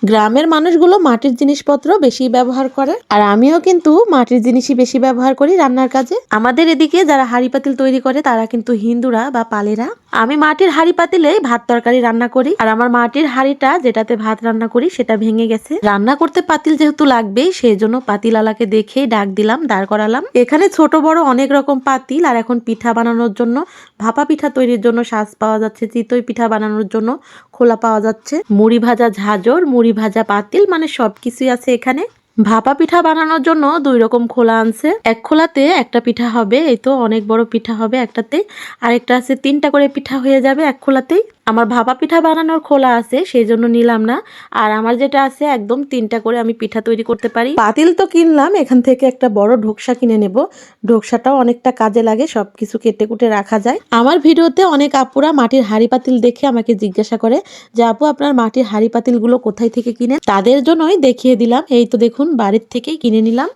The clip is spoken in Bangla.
গ্রামের মানুষগুলো মাটির জিনিসপত্র বেশি ব্যবহার করে, আর আমিও কিন্তু মাটির জিনিসই বেশি ব্যবহার করি রান্নার কাজে। আমাদের এদিকে যারা হাঁড়ি পাতিল তৈরি করে তারা কিন্তু হিন্দুরা বা পালেরা। আমি মাটির হাঁড়ি পাতিলে ভাত তরকারি রান্না করি, আর আমার মাটির হাঁড়িটা যেটাতে ভাত রান্না করি সেটা ভেঙে গেছে। রান্না করতে পাতিল যেহেতু লাগবেই, সেই জন্য পাতিলালাকে দেখে ডাক দিলাম, দাঁড় করালাম। এখানে ছোট বড় অনেক রকম পাতিল, আর এখন পিঠা বানানোর জন্য, ভাপা পিঠা তৈরির জন্য সাজ পাওয়া যাচ্ছে, চিতই পিঠা বানানোর জন্য খোলা পাওয়া যাচ্ছে, মুড়ি ভাজা ঝাঁঝর, মুড়ি ভাজা পাতিল, মানে সবকিছুই আছে এখানে। ভাপা পিঠা বানানোর জন্য 2 রকম খোলা আনছে। এক খোলাতে একটা পিঠা হবে, এই তো অনেক বড় পিঠা হবে একটাতে, আরেকটা আছে 3টা করে পিঠা হয়ে যাবে এক খোলাতেই। আমার ভাপা পিঠা বানানোর খোলা আছে, সেই জন্য নিলাম না। আর আমার যেটা আছে একদম 3টা করে আমি পিঠা তৈরি করতে পারি। পাতিল তো কিনলাম, এখান থেকে একটা বড় ঢোকসা কিনে নেব। ঢোকসাটাও অনেকটা কাজে লাগে, সবকিছু কেটে কুটে রাখা যায়। আমার ভিডিওতে অনেক আপুরা মাটির হাঁড়ি পাতিল দেখে আমাকে জিজ্ঞাসা করে যে আপু আপনার মাটির হাঁড়ি পাতিল গুলো কোথায় থেকে কিনেন। তাদের জন্যই দেখিয়ে দিলাম, এই তো দেখুন বাড়ির থেকেই কিনে নিলাম।